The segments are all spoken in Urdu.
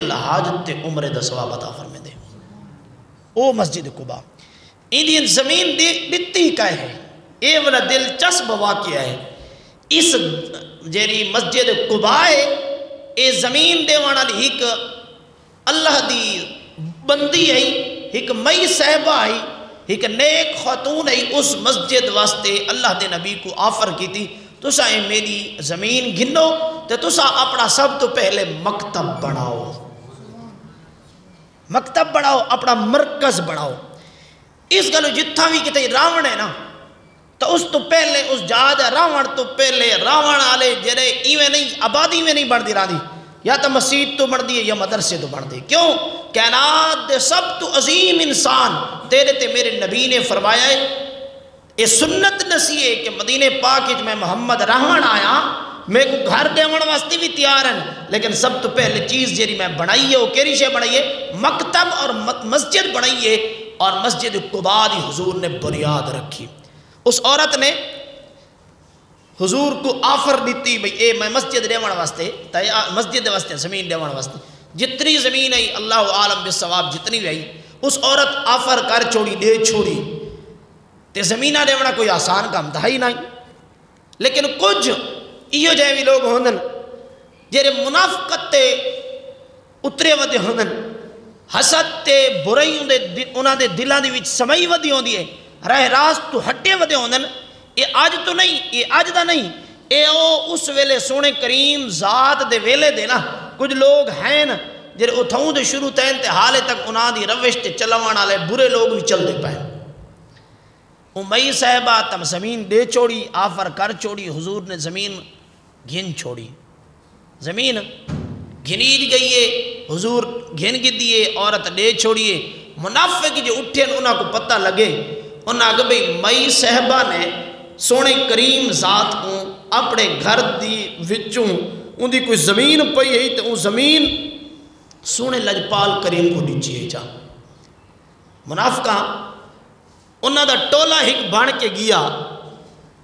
حاجت تے عمرے دا ثواب عطا فرمے دے او مسجد قباء ایندی زمین دتی کا ہے اے والا دلچسپ واقعہ ہے اس جیری مسجد قباء ہے اے زمین دے وانا لی ایک اللہ دی بندی ہے ایک مئی صحبہ ہے ایک نیک خاتون ہے اس مسجد واسطے اللہ دے نبی کو آفر کی تھی تسا اے میری زمین گھنو تے تسا اپنا سب تو پہلے مکتب بناؤ اپنا مرکز بناؤ اس گلو جتھا بھی کتے راون ہے نا تو اس تو پہلے اس جاد راون تو پہلے راون آلے جرے ایویں نہیں آبادی میں نہیں بڑھ دی راندی یا تو مسجد تو بڑھ دی یا مدرسے تو بڑھ دی کیوں کائنات دے سب تو عظیم انسان تیرے تے میرے نبی نے فرمایا ہے یہ سنت نسی ہے کہ مدینہ پاک میں محمد رہن آیا میں کو گھر دیون واسطے بھی تیار ہیں لیکن سب تو پہلے چیز جیری میں بنائی ہے وہ کیری شے بنائی ہے مکتب اور مسجد بنائی ہے اور مسجد قباء دی حضور نے بنیاد رکھی اس عورت نے حضور کو آفر دیتی بھئی اے میں مسجد دیون واسطے مسجد واسطے زمین دیون واسطے جتنی زمین ہے اللہ عالم بالثواب جتنی بھی ہے اس عورت آفر کر چھوڑی دے چھوڑی تے زمینہ دیونا کوئی آسان کام تھا ہی نہیں لیکن کچھ ایو جائے بھی لوگ ہوندن جیرے منافقت تے اترے ودے ہوندن حسد تے برائی انہاں دے دلہ دی وچ سمائی ودی ہوندی ہے راہ راست تو ہٹے ودے ہوندن یہ آج تو نہیں یہ آج دا نہیں اے او اس ویلے سونے کریم ذات دے ویلے دے نا کچھ لوگ ہیں جیرے اتھاؤں دے شروع تے انتحالے تک انہاں دی روش تے چلوانا لے برے لوگ بھی چل دے پائیں امی صاحبہ تم زمین دے چھوڑی آفر کر چھوڑی حضور نے زمین گھن چھوڑی زمین گھنی گئی ہے حضور گھن کی دیئے عورت دے چھوڑیے منافق جو اٹھے انہاں کو پتہ لگے انہاں کہ بھئی مئی صاحبہ نے سونے کریم ذات کو اپنے گھر دی وچوں ان دی کوئی زمین پئی ہے تو ان زمین سونے لجپال کریم کو نیچے جا منافقہ انہاں دا ٹولہ ہک بان کے گیا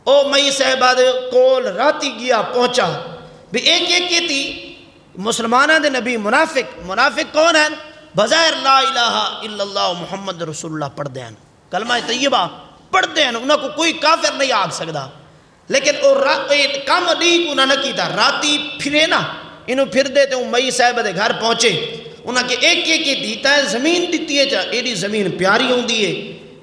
او مئی صاحبہ دے کول راتی گیا پہنچا بھی ایک کی تھی مسلمانہ دے نبی منافق کون ہیں بظاہر لا الہ الا اللہ محمد رسول اللہ پڑھ دیں کلمہ طیبہ پڑھ دیں انہاں کو کوئی کافر نہیں آگ سکتا لیکن کام نہیں انہاں نے کی تھا راتی پھرے نا انہوں پھر دیتے ہوں مئی صاحبہ دے گھر پہنچے انہاں کے ایک کی دیتا ہے زمین دیتی ہے ایڈی زمین پیاری ہوں دیئے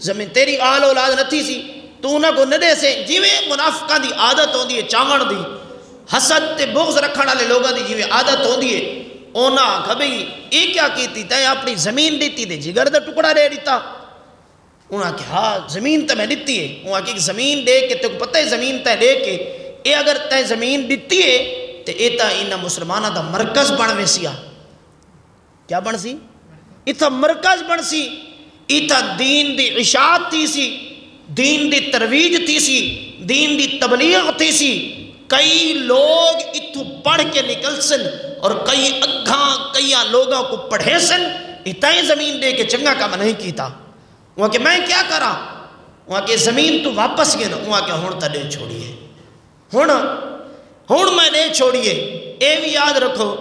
زمین تیری آل اولاد نہ تھی سی تو انہاں کو ندے سے جیویں منافقان دی عادت ہوں دیئے چاون دی حسد تے بغض رکھنا لے لوگا دی جیویں عادت ہوں دیئے انہاں کبھی ایک کیا کیتی تے اپنی زمین دیتی دے جگر دا ٹکڑا دے دیتا انہاں کہ ہاں زمین تے میں دیتی ہے انہاں کہ زمین دے کے تے کو پتہ ہے زمین تے دے کے اے اگر تے زمین دیتی ہے تے ایتا انہاں مسلمانہ دا مرکز بن ویسیا کیا بن سی ایتا مرکز بن سی ایتا دین دی اشاعت تھی سی دین دی ترویج تھی سی دین دی تبلیغ تھی سی کئی لوگ اتھو پڑھ کے نکل سن اور کئی اگھاں کئی لوگوں کو پڑھے سن اتائیں زمین دے کے چنگا کام نہیں کیتا وہاں کہ میں کیا کرا وہاں کہ زمین تو واپس گئے نا وہاں کہ ہون تا دے چھوڑیے ہون میں دے چھوڑیے اے بھی یاد رکھو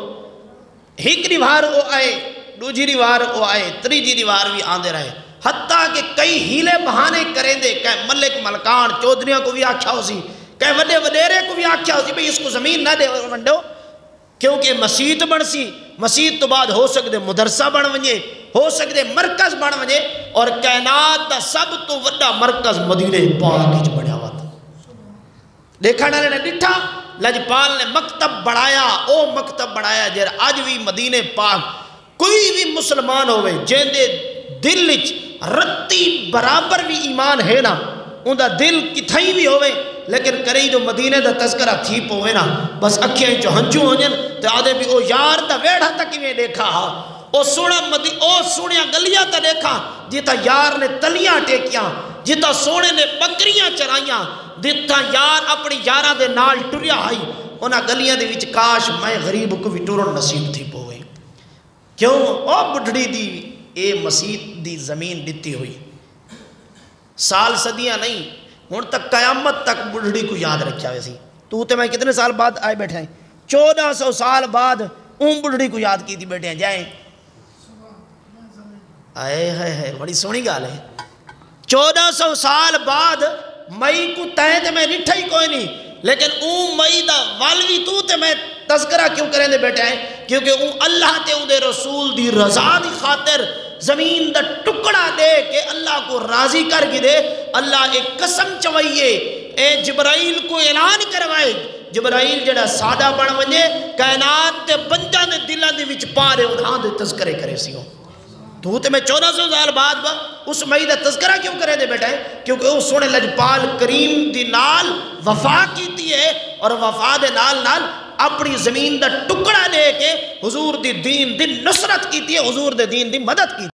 ہک دیوار او آئے دوجی دیوار او آئے تریجی دیوار بھی آندے رہے حتیٰ کہ کئی ہیلے بہانے کریں دے کہ ملک ملکان چودھریوں کو بھی آکھا ہو سی کہ وڈے وڈیرے کو بھی آکھا ہو سی بھئی اس کو زمین نہ دے ونڈو کیونکہ مسجد بن سی مسجد تو بعد ہو سکتے مدرسہ بن ونجے ہو سکتے مرکز بن ونجے اور کائنات دا سب تو وڈا مرکز مدینہ پاک کی بڑھیا ہوا تھا دیکھا نہ نے ڈٹھا لجپال نے مکتب بڑھایا او مکتب بڑھایا جیر آج بھی مدینہ پاک کوئی بھی مسلمان ہوئے جن دے دل رتی برابر بھی ایمان ہے نا ان دا دل کتھائی بھی ہوئے لیکن کریں جو مدینہ دا تذکرہ تھی پوئے نا بس اکھیں جو ہنچو ہونجن تو آدھے بھی او یار دا ویڑھا تک میں دیکھا او سوڑیاں گلیاں تا دیکھا جیتا یار نے تلیاں ٹیکیاں جیتا سونے نے بکریاں چرائیاں جیتا یار اپنی یاراں دے نال ٹریا آئی انہاں گلیاں دے وچ کاش میں غریب کو بھی ٹورن نصیب تھی پوئے کیوں او بڑھڑی دی اے مسجد دی زمین دیتی ہوئی سال صدیاں نہیں ہون تک قیامت تک بڑھڑی کو یاد رکھیا ویسی تو تے میں کتنے سال بعد آئے بیٹھے ہیں 1400 سال بعد اون بڑھڑی کو یاد کی تھی بیٹے جائیں آئے ہے بڑی سونی گال ہے 1400 سال بعد مئی کو تائیں تے میں نٹھا ہی کوئی نہیں لیکن اون مئی دا والوی تو تے میں تذکرہ کیوں کریں دے بیٹے ہیں کیونکہ اون اللہ تے اون دے رسول دی رضا دی خاطر زمین دا ٹکڑا دے کہ اللہ کو راضی کر گی دے اللہ ایک قسم چوئیے اے جبرائیل کو اعلان کروائے جبرائیل جڑا سادہ بڑھ ونجے کائنات تے بندہ نے دلہ دے وچ پارے انہاں دے تذکرے کرے سیوں تو تے میں 1400 سال بعد اس مئی دا تذکرہ کیوں کرے دے بیٹا ہے کیونکہ اس سونے لجپال کریم دی نال وفا کیتی ہے اور وفا دے نال اپنی زمین دا ٹکڑا دے کے حضور دی دین دی نصرت کیتی ہے حضور دے دین دی مدد کی